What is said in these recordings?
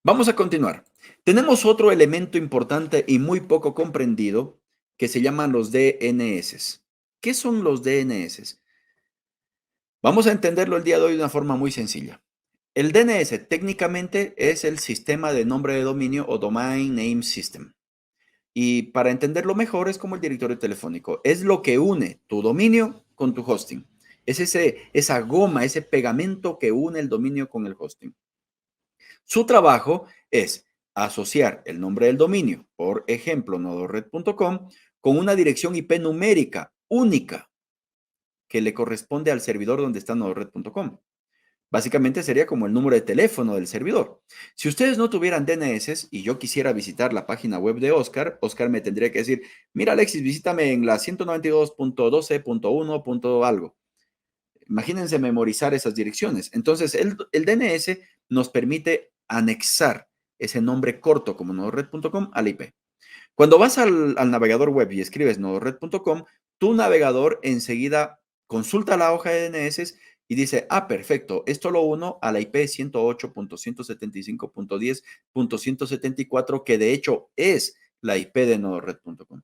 Vamos a continuar. Tenemos otro elemento importante y muy poco comprendido que se llaman los DNS. ¿Qué son los DNS? Vamos a entenderlo el día de hoy de una forma muy sencilla. El DNS técnicamente es el sistema de nombre de dominio o Domain Name System. Y para entenderlo mejor es como el directorio telefónico. Es lo que une tu dominio con tu hosting. Es esa goma, ese pegamento que une el dominio con el hosting. Su trabajo es asociar el nombre del dominio, por ejemplo, nodored.com, con una dirección IP numérica única que le corresponde al servidor donde está nodored.com. Básicamente sería como el número de teléfono del servidor. Si ustedes no tuvieran DNS y yo quisiera visitar la página web de Oscar, Oscar me tendría que decir, mira Alexis, visítame en la 192.12.1. Algo. Imagínense memorizar esas direcciones. Entonces, el DNS nos permite anexar ese nombre corto como nodored.com a la IP. Cuando vas al navegador web y escribes nodored.com, tu navegador enseguida consulta la hoja de DNS y dice, ah, perfecto, esto lo uno a la IP 108.175.10.174, que de hecho es la IP de nodored.com.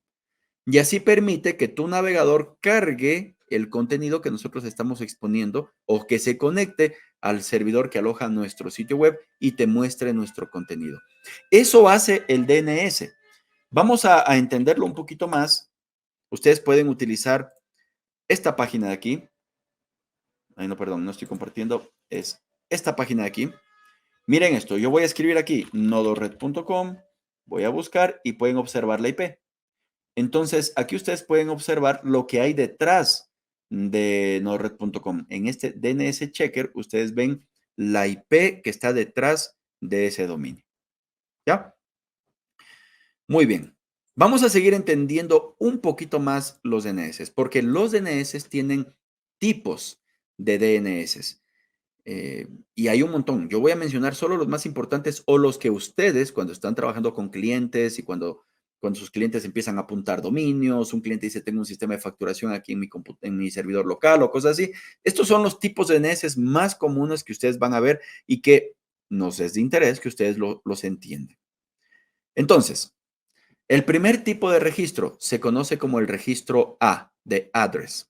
Y así permite que tu navegador cargue el contenido que nosotros estamos exponiendo o que se conecte al servidor que aloja nuestro sitio web y te muestre nuestro contenido. Eso hace el DNS. Vamos a entenderlo un poquito más. Ustedes pueden utilizar esta página de aquí. Ay, no, perdón, no estoy compartiendo. Es esta página de aquí. Miren esto, yo voy a escribir aquí nodored.com, voy a buscar y pueden observar la IP. Entonces, aquí ustedes pueden observar lo que hay detrás de nodored.com. En este DNS Checker, ustedes ven la IP que está detrás de ese dominio. ¿Ya? Muy bien. Vamos a seguir entendiendo un poquito más los DNS, porque los DNS tienen tipos de DNS. Y hay un montón. Yo voy a mencionar solo los más importantes o los que ustedes, cuando están trabajando con clientes y cuando sus clientes empiezan a apuntar dominios, un cliente dice, tengo un sistema de facturación aquí en mi servidor local o cosas así. Estos son los tipos de DNS más comunes que ustedes van a ver y que nos es de interés que ustedes los entiendan. Entonces, el primer tipo de registro se conoce como el registro A, de address.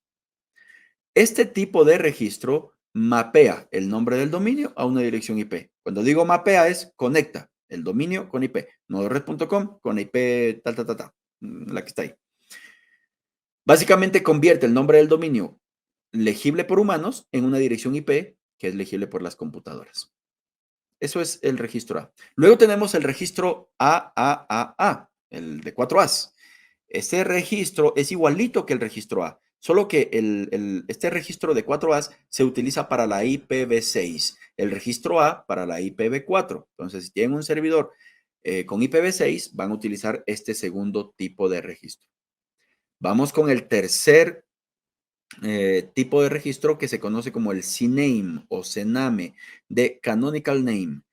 Este tipo de registro mapea el nombre del dominio a una dirección IP. Cuando digo mapea es conecta el dominio con IP. Nodored.com con IP la que está ahí. Básicamente convierte el nombre del dominio legible por humanos en una dirección IP que es legible por las computadoras. Eso es el registro A. Luego tenemos el registro AAAA, el de 4 As. Este registro es igualito que el registro A, solo que este registro de 4 As se utiliza para la IPv6, el registro A para la IPv4. Entonces, si tienen un servidor con IPv6, van a utilizar este segundo tipo de registro. Vamos con el tercer tipo de registro que se conoce como el CNAME o CNAME de Canonical Name.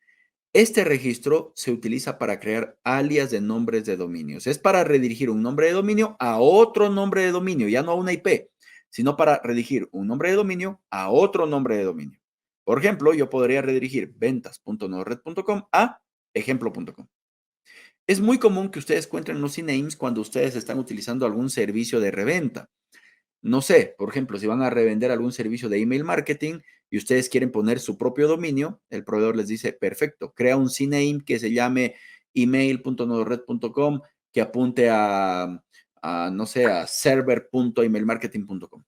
Este registro se utiliza para crear alias de nombres de dominios. Es para redirigir un nombre de dominio a otro nombre de dominio, ya no a una IP, sino para redirigir un nombre de dominio a otro nombre de dominio. Por ejemplo, yo podría redirigir ventas.nodored.com a ejemplo.com. Es muy común que ustedes encuentren los CNAMEs cuando ustedes están utilizando algún servicio de reventa. No sé, por ejemplo, si van a revender algún servicio de email marketing y ustedes quieren poner su propio dominio, el proveedor les dice, perfecto, crea un CNAME que se llame email.nodored.com que apunte no sé, a server.emailmarketing.com.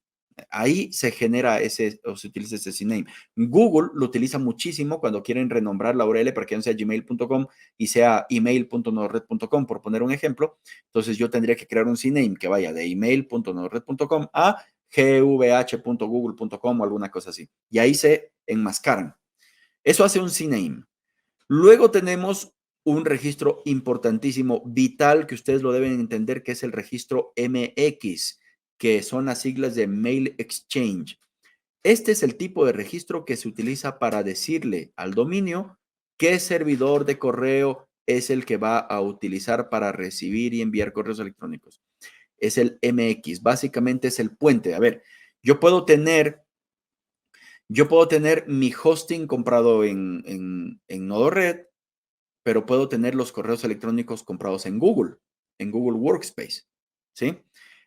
Ahí se genera o se utiliza ese CNAME. Google lo utiliza muchísimo cuando quieren renombrar la URL para que no sea gmail.com y sea email.nodored.com, por poner un ejemplo. Entonces yo tendría que crear un CNAME que vaya de email.nodored.com a gvh.google.com o alguna cosa así. Y ahí se enmascaran. Eso hace un CNAME. Luego tenemos un registro importantísimo, vital, que ustedes lo deben entender, que es el registro MX, que son las siglas de Mail Exchange. Este es el tipo de registro que se utiliza para decirle al dominio qué servidor de correo es el que va a utilizar para recibir y enviar correos electrónicos. Es el MX, básicamente es el puente. A ver, yo puedo tener, mi hosting comprado en Nodored, pero puedo tener los correos electrónicos comprados en Google Workspace, ¿sí?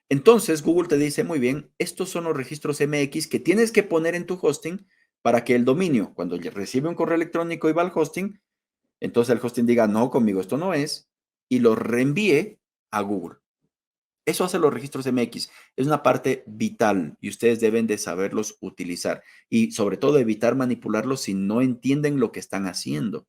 Entonces, Google te dice, muy bien, estos son los registros MX que tienes que poner en tu hosting para que el dominio, cuando recibe un correo electrónico y va al hosting, entonces el hosting diga, no, conmigo esto no es, y lo reenvíe a Google. Eso hace los registros MX. Es una parte vital y ustedes deben de saberlos utilizar y sobre todo evitar manipularlos si no entienden lo que están haciendo.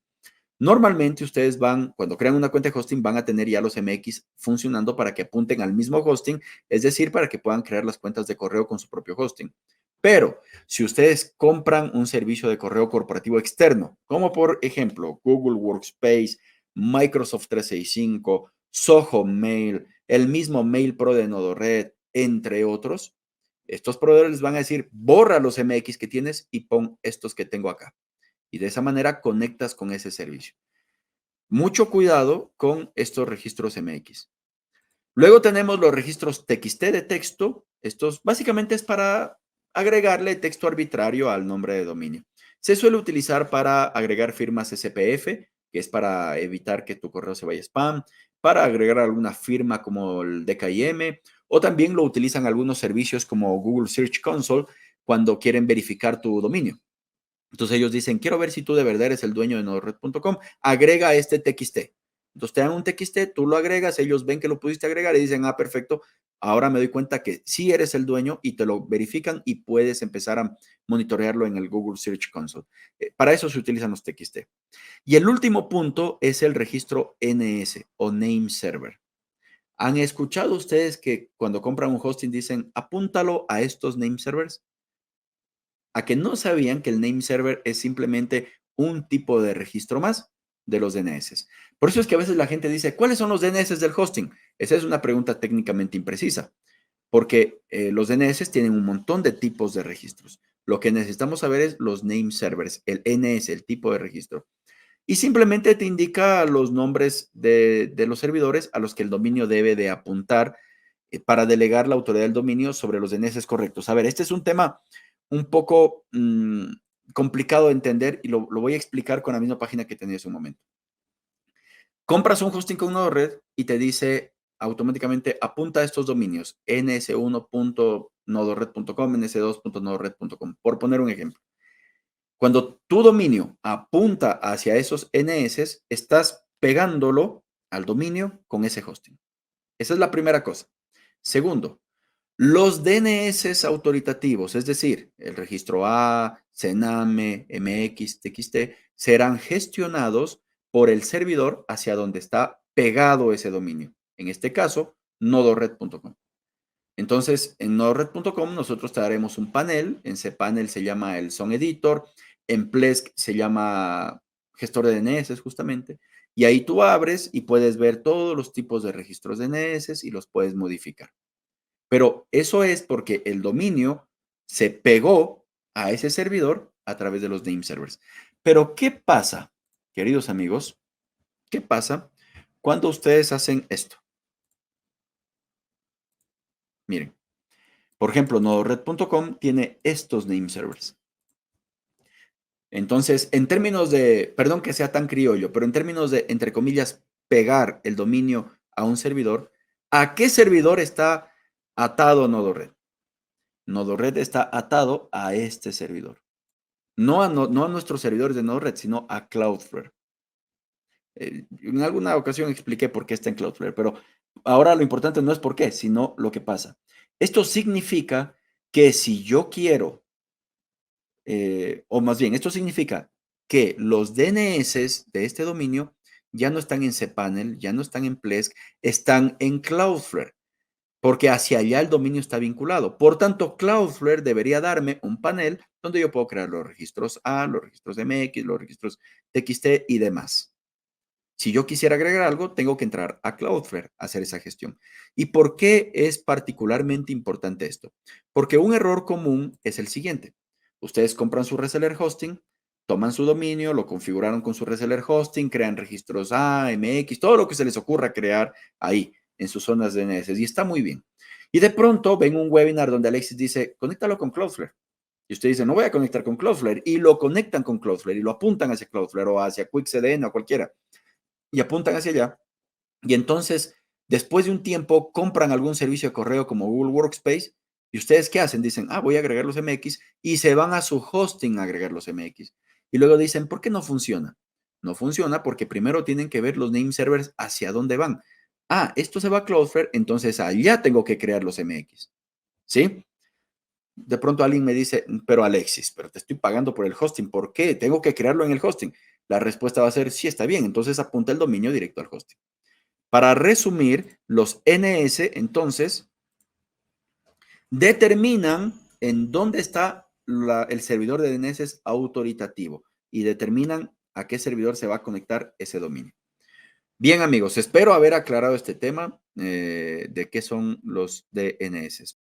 Normalmente ustedes van, cuando crean una cuenta de hosting, van a tener ya los MX funcionando para que apunten al mismo hosting, es decir, para que puedan crear las cuentas de correo con su propio hosting. Pero si ustedes compran un servicio de correo corporativo externo, como por ejemplo Google Workspace, Microsoft 365, Zoho Mail, el mismo Mail Pro de NodoRed, entre otros, estos proveedores les van a decir, borra los MX que tienes y pon estos que tengo acá. Y de esa manera conectas con ese servicio. Mucho cuidado con estos registros MX. Luego tenemos los registros TXT de texto. Estos básicamente es para agregarle texto arbitrario al nombre de dominio. Se suele utilizar para agregar firmas SPF, que es para evitar que tu correo se vaya a spam, para agregar alguna firma como el DKIM, o también lo utilizan algunos servicios como Google Search Console cuando quieren verificar tu dominio. Entonces ellos dicen, quiero ver si tú de verdad eres el dueño de nodored.com, agrega este TXT. Entonces te dan un TXT, tú lo agregas, ellos ven que lo pudiste agregar y dicen, ah, perfecto, ahora me doy cuenta que sí eres el dueño y te lo verifican y puedes empezar a monitorearlo en el Google Search Console. Para eso se utilizan los TXT. Y el último punto es el registro NS o Name Server. ¿Han escuchado ustedes que cuando compran un hosting dicen, apúntalo a estos name servers? A que no sabían que el name server es simplemente un tipo de registro más de los DNS. Por eso es que a veces la gente dice, ¿cuáles son los DNS del hosting? Esa es una pregunta técnicamente imprecisa, porque los DNS tienen un montón de tipos de registros. Lo que necesitamos saber es los name servers, el NS, el tipo de registro. Y simplemente te indica los nombres de los servidores a los que el dominio debe de apuntar para delegar la autoridad del dominio sobre los DNS correctos. A ver, este es un tema un poco complicado de entender y lo voy a explicar con la misma página que tenía hace un momento. Compras un hosting con Node-RED y te dice automáticamente apunta a estos dominios ns1.nodored.com, ns2.nodored.com, por poner un ejemplo. Cuando tu dominio apunta hacia esos NS, estás pegándolo al dominio con ese hosting. Esa es la primera cosa. Segundo, los DNS autoritativos, es decir, el registro A, CENAME, MX, TXT, serán gestionados por el servidor hacia donde está pegado ese dominio. En este caso, nodored.com. Entonces, en nodored.com nosotros te daremos un panel. En ese panel se llama el Zone Editor. En Plesk se llama gestor de DNS justamente. Y ahí tú abres y puedes ver todos los tipos de registros DNS y los puedes modificar. Pero eso es porque el dominio se pegó a ese servidor a través de los name servers. Pero, ¿qué pasa, queridos amigos? ¿Qué pasa cuando ustedes hacen esto? Miren, por ejemplo, nodored.com tiene estos name servers. Entonces, en términos de, perdón que sea tan criollo, pero en términos de, entre comillas, pegar el dominio a un servidor, ¿a qué servidor está atado Nodored? Nodored está atado a este servidor. No a nuestros servidores de Node-RED, sino a Cloudflare. En alguna ocasión expliqué por qué está en Cloudflare, pero ahora lo importante no es por qué, sino lo que pasa. Esto significa que si yo quiero, o más bien, esto significa que los DNS de este dominio ya no están en cPanel, ya no están en Plesk, están en Cloudflare, porque hacia allá el dominio está vinculado. Por tanto, Cloudflare debería darme un panel donde yo puedo crear los registros A, los registros MX, los registros TXT y demás. Si yo quisiera agregar algo, tengo que entrar a Cloudflare a hacer esa gestión. ¿Y por qué es particularmente importante esto? Porque un error común es el siguiente. Ustedes compran su reseller hosting, toman su dominio, lo configuraron con su reseller hosting, crean registros A, MX, todo lo que se les ocurra crear ahí en sus zonas DNS y está muy bien. Y de pronto ven un webinar donde Alexis dice, conéctalo con Cloudflare. Y usted dice, no voy a conectar con Cloudflare. Y lo conectan con Cloudflare y lo apuntan hacia Cloudflare o hacia QuickCDN o cualquiera. y apuntan hacia allá. Y entonces, después de un tiempo, compran algún servicio de correo como Google Workspace. ¿Y ustedes qué hacen? Dicen, voy a agregar los MX y se van a su hosting a agregar los MX. Y luego dicen, ¿por qué no funciona? No funciona porque primero tienen que ver los name servers hacia dónde van. Esto se va a Cloudflare, entonces allá tengo que crear los MX. ¿Sí? De pronto alguien me dice, pero Alexis, pero te estoy pagando por el hosting, ¿por qué? Tengo que crearlo en el hosting. La respuesta va a ser, sí, está bien, entonces apunta el dominio directo al hosting. Para resumir, los NS entonces determinan en dónde está el servidor de DNS autoritativo y determinan a qué servidor se va a conectar ese dominio. Bien, amigos, espero haber aclarado este tema de qué son los DNS.